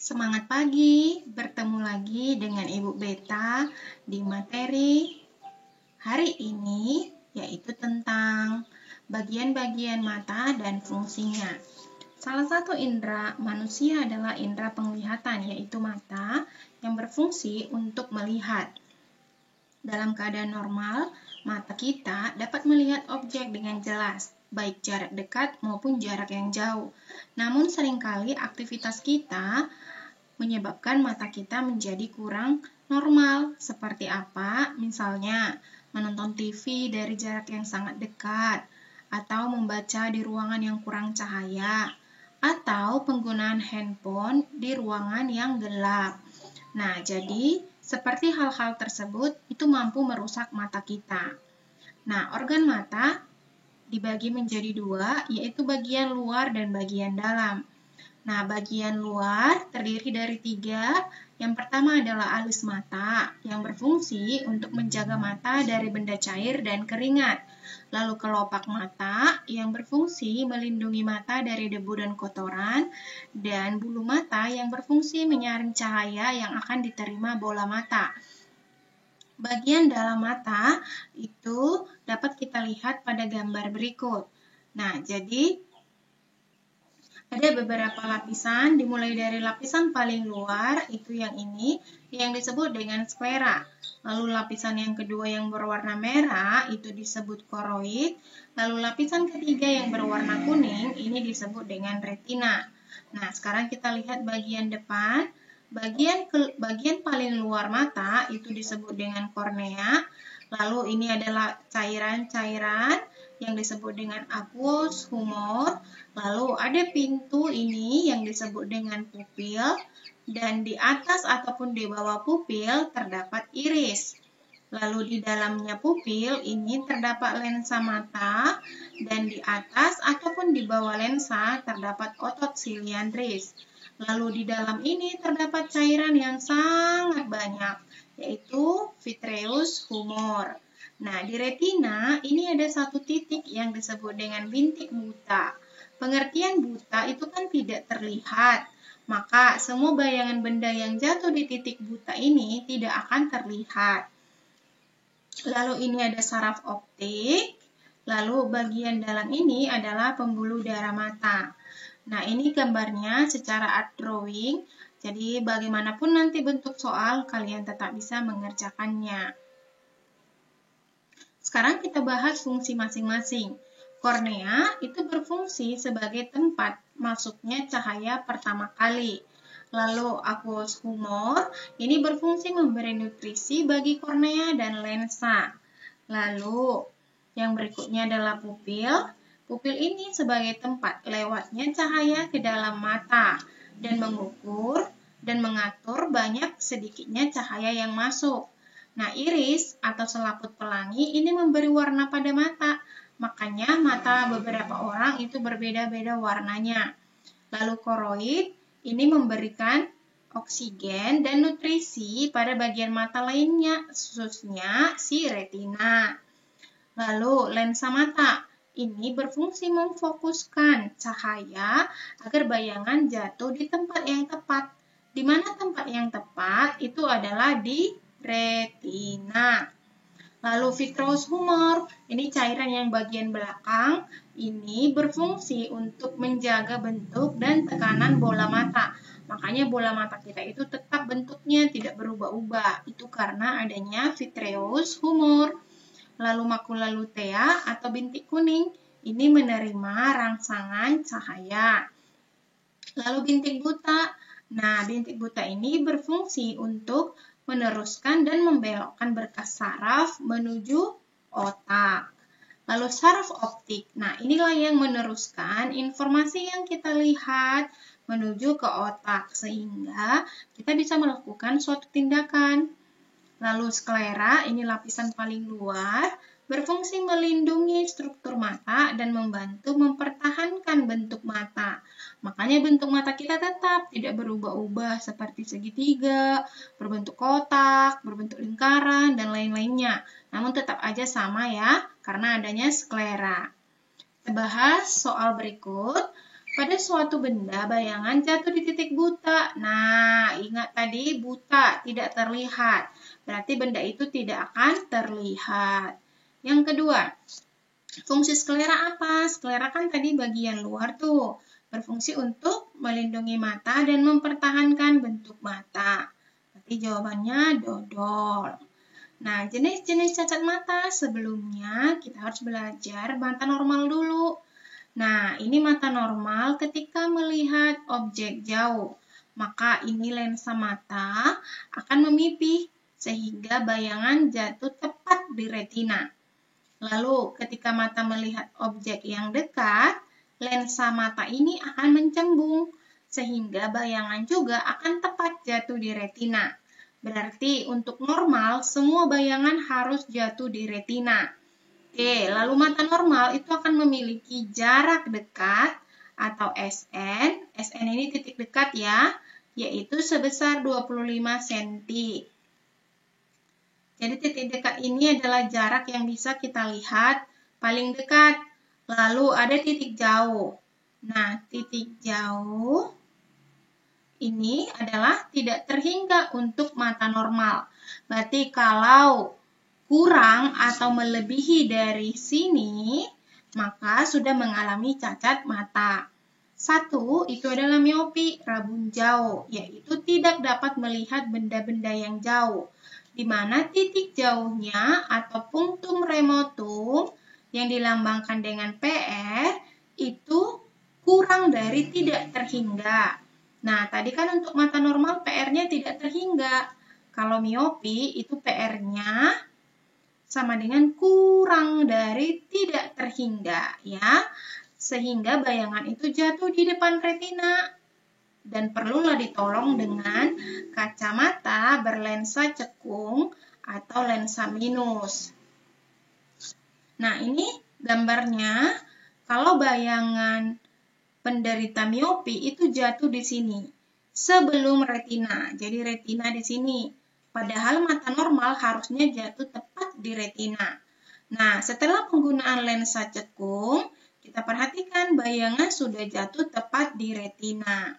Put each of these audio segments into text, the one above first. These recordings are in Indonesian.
Semangat pagi, bertemu lagi dengan Ibu Beta di materi hari ini, yaitu tentang bagian-bagian mata dan fungsinya. Salah satu indera manusia adalah indera penglihatan, yaitu mata yang berfungsi untuk melihat. Dalam keadaan normal, mata kita dapat melihat objek dengan jelas, baik jarak dekat maupun jarak yang jauh. Namun seringkali aktivitas kita menyebabkan mata kita menjadi kurang normal. Seperti apa? Misalnya, menonton TV dari jarak yang sangat dekat, atau membaca di ruangan yang kurang cahaya, atau penggunaan handphone di ruangan yang gelap. Nah, jadi seperti hal-hal tersebut itu mampu merusak mata kita. Nah, organ mata dibagi menjadi dua, yaitu bagian luar dan bagian dalam. Nah, bagian luar terdiri dari tiga. Yang pertama adalah alis mata, yang berfungsi untuk menjaga mata dari benda cair dan keringat. Lalu kelopak mata, yang berfungsi melindungi mata dari debu dan kotoran. Dan bulu mata, yang berfungsi menyaring cahaya yang akan diterima bola mata. Bagian dalam mata itu dapat kita lihat pada gambar berikut. Nah, jadi ada beberapa lapisan, dimulai dari lapisan paling luar, itu yang ini, yang disebut dengan sklera. Lalu lapisan yang kedua yang berwarna merah, itu disebut koroid. Lalu lapisan ketiga yang berwarna kuning, ini disebut dengan retina. Nah, sekarang kita lihat bagian depan. Bagian paling luar mata, itu disebut dengan kornea. Lalu ini adalah cairan-cairan yang disebut dengan aqueous humor. Lalu ada pintu ini yang disebut dengan pupil, dan di atas ataupun di bawah pupil terdapat iris. Lalu di dalamnya pupil ini terdapat lensa mata, dan di atas ataupun di bawah lensa terdapat otot siliandris. Lalu di dalam ini terdapat cairan yang sangat banyak, yaitu vitreous humor. Nah, di retina ini ada satu titik yang disebut dengan bintik buta. Pengertian buta itu kan tidak terlihat, maka semua bayangan benda yang jatuh di titik buta ini tidak akan terlihat. Lalu ini ada saraf optik, lalu bagian dalam ini adalah pembuluh darah mata. Nah, ini gambarnya secara art drawing, jadi bagaimanapun nanti bentuk soal, kalian tetap bisa mengerjakannya. Sekarang kita bahas fungsi masing-masing. Kornea itu berfungsi sebagai tempat masuknya cahaya pertama kali. Lalu aqueous humor ini berfungsi memberi nutrisi bagi kornea dan lensa. Lalu yang berikutnya adalah pupil. Pupil ini sebagai tempat lewatnya cahaya ke dalam mata dan mengukur dan mengatur banyak sedikitnya cahaya yang masuk. Nah, iris atau selaput pelangi ini memberi warna pada mata. Makanya mata beberapa orang itu berbeda-beda warnanya. Lalu koroid ini memberikan oksigen dan nutrisi pada bagian mata lainnya, khususnya si retina. Lalu lensa mata ini berfungsi memfokuskan cahaya agar bayangan jatuh di tempat yang tepat. Di mana tempat yang tepat itu adalah di retina. Lalu vitreous humor, ini cairan yang bagian belakang, ini berfungsi untuk menjaga bentuk dan tekanan bola mata. Makanya bola mata kita itu tetap bentuknya tidak berubah-ubah. Itu karena adanya vitreous humor. Lalu makula lutea atau bintik kuning, ini menerima rangsangan cahaya. Lalu bintik buta. Nah, bintik buta ini berfungsi untuk meneruskan dan membelokkan berkas saraf menuju otak. Lalu saraf optik. Nah, inilah yang meneruskan informasi yang kita lihat menuju ke otak, sehingga kita bisa melakukan suatu tindakan. Lalu sklera, ini lapisan paling luar, berfungsi melindungi struktur mata dan membantu mempertahankan bentuk mata. Makanya bentuk mata kita tetap tidak berubah-ubah seperti segitiga, berbentuk kotak, berbentuk lingkaran, dan lain-lainnya. Namun tetap aja sama ya, karena adanya sklera. Kita bahas soal berikut. Pada suatu benda, bayangan jatuh di titik buta. Nah, ingat tadi buta, tidak terlihat. Berarti benda itu tidak akan terlihat. Yang kedua, fungsi sklera apa? Sklera kan tadi bagian luar tuh. Berfungsi untuk melindungi mata dan mempertahankan bentuk mata. Berarti jawabannya dodol. Nah, jenis-jenis cacat mata sebelumnya kita harus belajar mata normal dulu. Nah, ini mata normal ketika melihat objek jauh. Maka ini lensa mata akan memipih sehingga bayangan jatuh tepat di retina. Lalu, ketika mata melihat objek yang dekat, lensa mata ini akan mencembung sehingga bayangan juga akan tepat jatuh di retina. Berarti untuk normal, semua bayangan harus jatuh di retina. Oke, lalu mata normal itu akan memiliki jarak dekat atau SN. SN ini titik dekat ya, yaitu sebesar 25 cm. Jadi titik dekat ini adalah jarak yang bisa kita lihat paling dekat. Lalu ada titik jauh. Nah, titik jauh ini adalah tidak terhingga untuk mata normal. Berarti kalau kurang atau melebihi dari sini, maka sudah mengalami cacat mata. 1, itu adalah miopi, rabun jauh, yaitu tidak dapat melihat benda-benda yang jauh, di mana titik jauhnya atau punktum remotum yang dilambangkan dengan PR itu kurang dari tidak terhingga. Nah, tadi kan untuk mata normal PR-nya tidak terhingga. Kalau miopi itu PR-nya sama dengan kurang dari tidak terhingga, ya. Sehingga bayangan itu jatuh di depan retina. Dan perlulah ditolong dengan kacamata berlensa cekung atau lensa minus. Nah, ini gambarnya. Kalau bayangan penderita miopi itu jatuh di sini, sebelum retina. Jadi retina di sini. Padahal mata normal harusnya jatuh tepat di retina. Nah, setelah penggunaan lensa cekung, kita perhatikan bayangan sudah jatuh tepat di retina.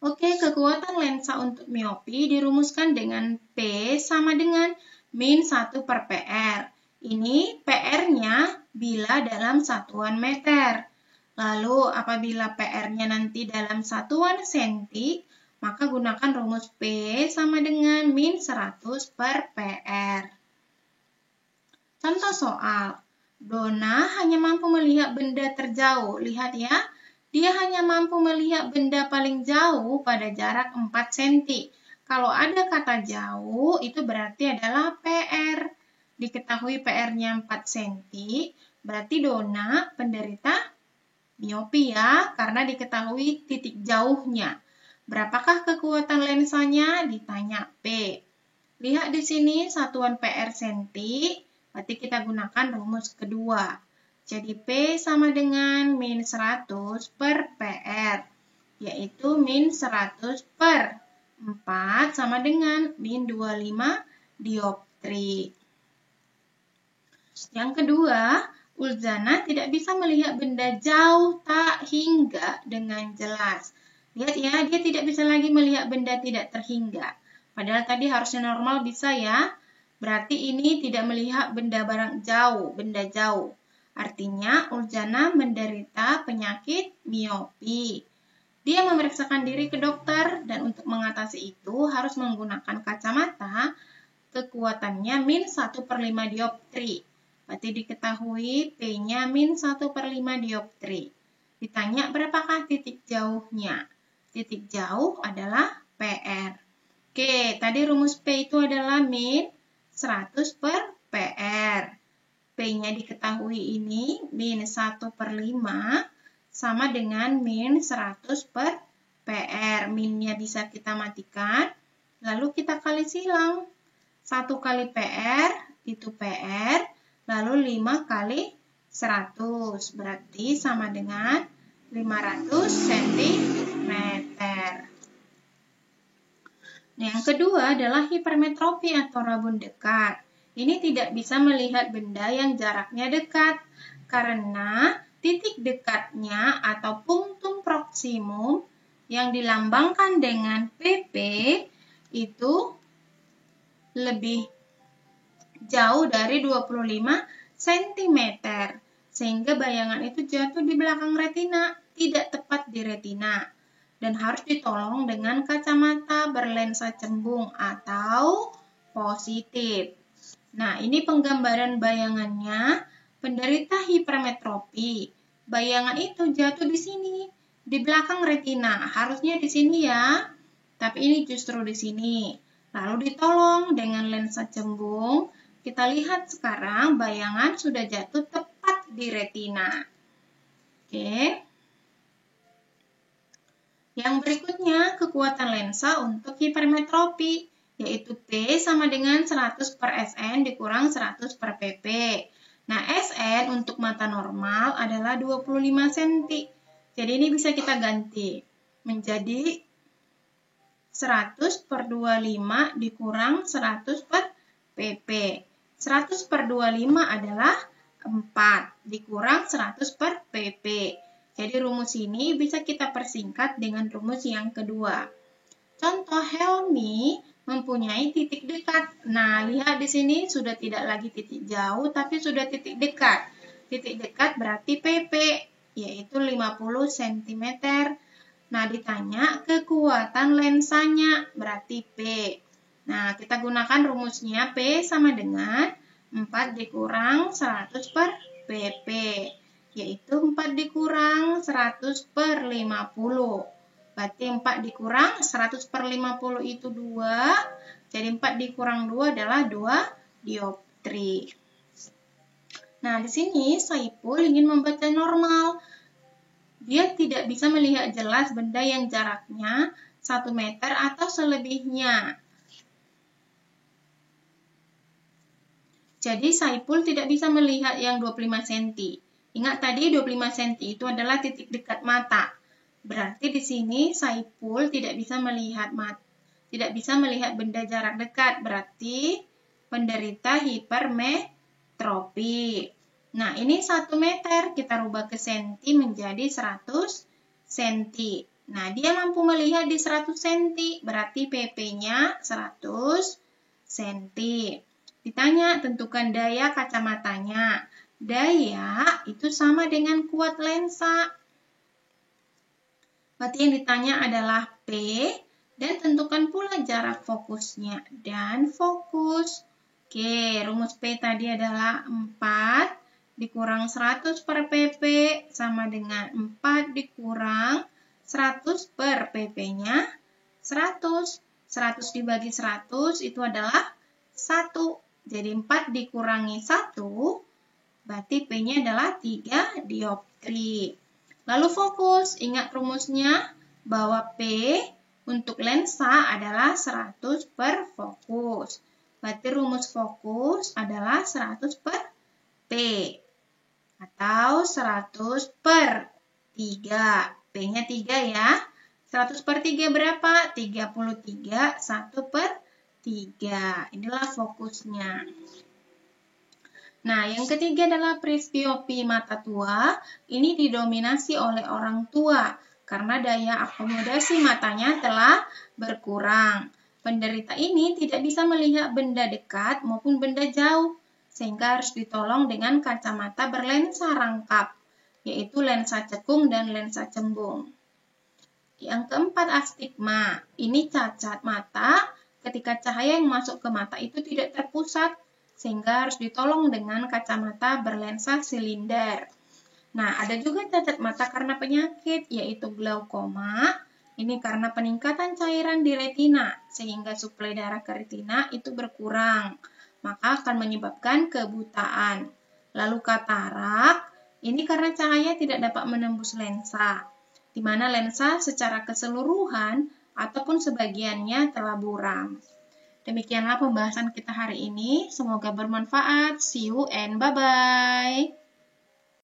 Oke, kekuatan lensa untuk miopi dirumuskan dengan P sama dengan min 1 per PR. Ini PR-nya bila dalam satuan meter. Lalu, apabila PR-nya nanti dalam satuan senti, maka gunakan rumus P sama dengan min 100 per PR. Contoh soal, Dona hanya mampu melihat benda terjauh. Lihat ya, dia hanya mampu melihat benda paling jauh pada jarak 4 cm. Kalau ada kata jauh, itu berarti adalah PR. Diketahui PR-nya 4 cm, berarti Dona penderita miopi ya, karena diketahui titik jauhnya. Berapakah kekuatan lensanya? Ditanya P. Lihat di sini satuan PR senti, berarti kita gunakan rumus kedua. Jadi P sama dengan min 100 per PR, yaitu min 100 per 4 sama dengan min 25 dioptri. Yang kedua, Ulzana tidak bisa melihat benda jauh tak hingga dengan jelas. Lihat ya, dia tidak bisa lagi melihat benda tidak terhingga. Padahal tadi harusnya normal bisa ya. Berarti ini tidak melihat benda barang jauh, benda jauh. Artinya, Ulzana menderita penyakit miopi. Dia memeriksakan diri ke dokter dan untuk mengatasi itu harus menggunakan kacamata kekuatannya min 1 per 5 dioptri. Berarti diketahui P-nya min 1 per 5 dioptri. Ditanya berapakah titik jauhnya? Titik jauh adalah PR. Oke, tadi rumus P itu adalah min 100 per PR. P-nya diketahui ini min 1 per 5 sama dengan min 100 per PR. Min-nya bisa kita matikan, lalu kita kali silang. 1 kali PR itu PR, lalu 5 kali 100. Berarti sama dengan 500 cm. Yang kedua adalah hipermetropi atau rabun dekat. Ini tidak bisa melihat benda yang jaraknya dekat karena titik dekatnya atau punktum proksimum yang dilambangkan dengan PP itu lebih jauh dari 25 cm, sehingga bayangan itu jatuh di belakang retina, tidak tepat di retina, dan harus ditolong dengan kacamata berlensa cembung atau positif. Nah, ini penggambaran bayangannya. Penderita hipermetropi, bayangan itu jatuh di sini, di belakang retina. Harusnya di sini ya, tapi ini justru di sini. Lalu ditolong dengan lensa cembung. Kita lihat sekarang bayangan sudah jatuh tepat di retina. Oke. Yang berikutnya, kekuatan lensa untuk hipermetropi, yaitu P sama dengan 100 per SN dikurang 100 per PP. Nah, SN untuk mata normal adalah 25 cm. Jadi ini bisa kita ganti menjadi 100 per 25 dikurang 100 per PP. 100 per 25 adalah 4 dikurang 100 per PP. Jadi rumus ini bisa kita persingkat dengan rumus yang kedua. Contoh, Helmi mempunyai titik dekat. Nah, lihat di sini sudah tidak lagi titik jauh, tapi sudah titik dekat. Titik dekat berarti PP, yaitu 50 cm. Nah, ditanya kekuatan lensanya, berarti P. Nah, kita gunakan rumusnya P sama dengan 4 dikurang 100 per PP, yaitu 4 dikurang 100 per 50. Berarti 4 dikurang 100 per 50 itu 2. Jadi 4 dikurang 2 adalah 2 dioptri. Nah, di sini Saipul ingin membaca normal. Dia tidak bisa melihat jelas benda yang jaraknya 1 meter atau selebihnya. Jadi Saipul tidak bisa melihat yang 25 cm. Ingat tadi 25 cm itu adalah titik dekat mata. Berarti di sini Saipul tidak bisa melihat benda jarak dekat, berarti penderita hipermetropi. Nah, ini 1 meter, kita rubah ke senti menjadi 100 cm. Nah, dia mampu melihat di 100 cm, berarti PP-nya 100 cm. Ditanya, tentukan daya kacamatanya. Daya itu sama dengan kuat lensa. Berarti yang ditanya adalah P, dan tentukan pula jarak fokusnya dan fokus. Oke, rumus P tadi adalah 4 dikurang 100 per PP sama dengan 4 dikurang 100 per PP-nya 100. 100 dibagi 100 itu adalah 1. Jadi 4 dikurangi 1, berarti P-nya adalah 3 dioptri. Lalu fokus, ingat rumusnya bahwa P untuk lensa adalah 100 per fokus. Berarti rumus fokus adalah 100 per P. Atau 100 per 3. P-nya 3 ya. 100 per 3 berapa? 33, 1 per 3. Inilah fokusnya. Nah, yang ketiga adalah presbiopi mata tua. Ini didominasi oleh orang tua karena daya akomodasi matanya telah berkurang. Penderita ini tidak bisa melihat benda dekat maupun benda jauh, sehingga harus ditolong dengan kacamata berlensa rangkap, yaitu lensa cekung dan lensa cembung. Yang keempat, astigma. Ini cacat mata ketika cahaya yang masuk ke mata itu tidak terpusat, sehingga harus ditolong dengan kacamata berlensa silinder. Nah, ada juga cacat mata karena penyakit, yaitu glaukoma. Ini karena peningkatan cairan di retina, sehingga suplai darah ke retina itu berkurang, maka akan menyebabkan kebutaan. Lalu katarak, ini karena cahaya tidak dapat menembus lensa, di mana lensa secara keseluruhan ataupun sebagiannya telah buram. Demikianlah pembahasan kita hari ini. Semoga bermanfaat. See you and bye-bye.